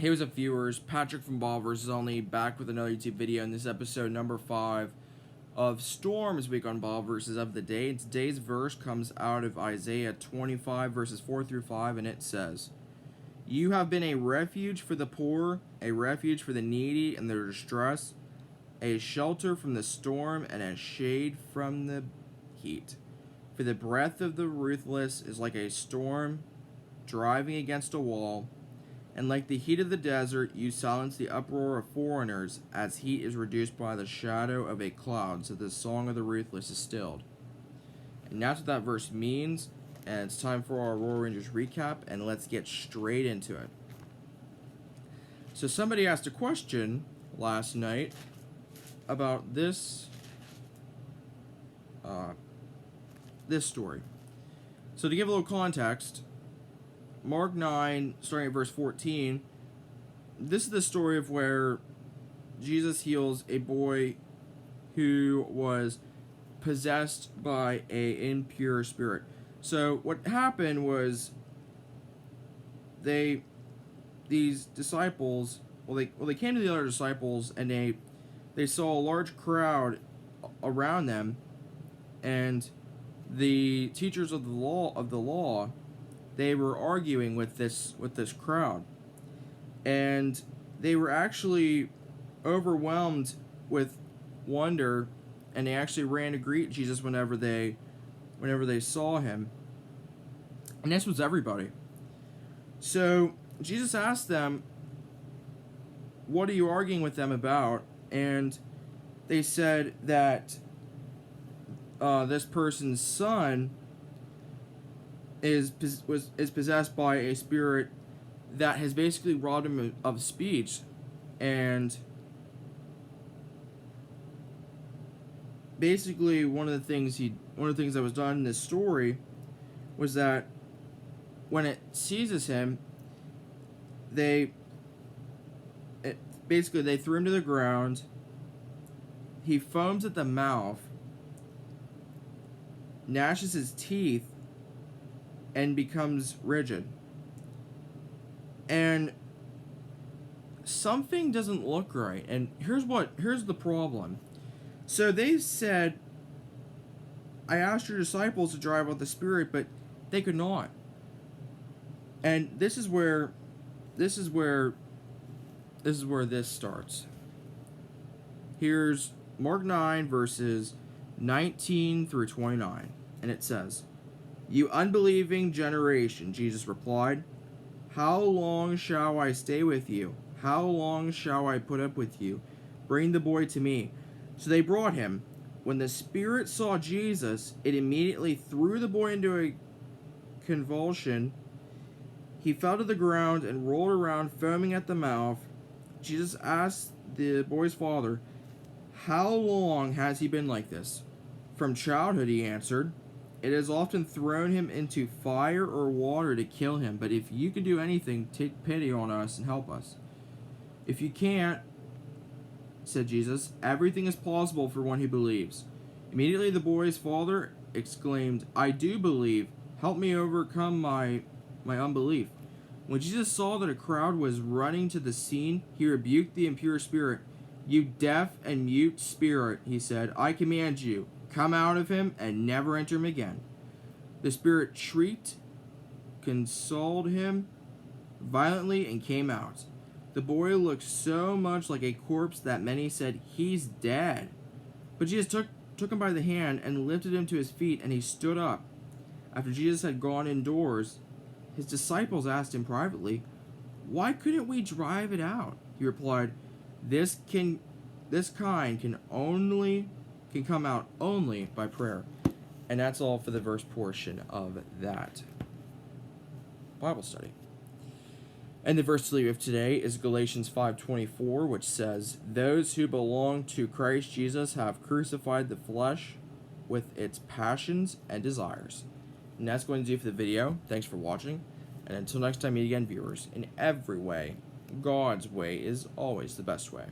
Hey, what's up, viewers? Patrick from Ball vs. Only back with another YouTube video. In this episode number 5 of Storms Week on Ball vs. of the Day. And today's verse comes out of Isaiah 25 verses 4 through 5, and it says, "You have been a refuge for the poor, a refuge for the needy in their distress, a shelter from the storm and a shade from the heat. For the breath of the ruthless is like a storm driving against a wall. And like the heat of the desert, you silence the uproar of foreigners, as heat is reduced by the shadow of a cloud, so the song of the ruthless is stilled." And that's what that verse means, and it's time for our Royal Rangers recap, and let's get straight into it. So somebody asked a question last night about this story. So to give a little context, Mark 9, starting at verse 14, this is the story of where Jesus heals a boy who was possessed by an impure spirit. So what happened was these disciples, they came to the other disciples, and they saw a large crowd around them, and the teachers of the law, they were arguing with this crowd, and they were actually overwhelmed with wonder, and they actually ran to greet Jesus whenever they saw him. And this was everybody. So Jesus asked them, "What are you arguing with them about?" And they said that this person's son is possessed by a spirit that has basically robbed him of speech. And basically one of the things that was done in this story was that when it seizes him, they threw him to the ground. He foams at the mouth, gnashes his teeth, and becomes rigid. And something doesn't look right. And here's the problem. So they said, "I asked your disciples to drive out the spirit, but they could not." And this is where this starts. Here's Mark 9 verses 19 through 29, and it says, "You unbelieving generation," Jesus replied, "how long shall I stay with you? How long shall I put up with you? Bring the boy to me." So they brought him. When the spirit saw Jesus, it immediately threw the boy into a convulsion. He fell to the ground and rolled around, foaming at the mouth. Jesus asked the boy's father, "How long has he been like this?" "From childhood," he answered. "It has often thrown him into fire or water to kill him, but if you can do anything, take pity on us and help us." "If you can't," said Jesus, "everything is possible for one who believes." Immediately the boy's father exclaimed, "I do believe. Help me overcome my unbelief." When Jesus saw that a crowd was running to the scene, he rebuked the impure spirit. "You deaf and mute spirit," he said, "I command you, come out of him and never enter him again." The spirit shrieked, consoled him violently, and came out. The boy looked so much like a corpse that many said, "He's dead." But Jesus took him by the hand and lifted him to his feet, and he stood up. After Jesus had gone indoors, his disciples asked him privately, "Why couldn't we drive it out?" He replied, This kind can come out only by prayer." And that's all for the verse portion of that Bible study. And the verse to leave with today is Galatians 5:24, which says, "Those who belong to Christ Jesus have crucified the flesh with its passions and desires." And that's going to do for the video. Thanks for watching. And until next time, meet again, viewers. In every way, God's way is always the best way.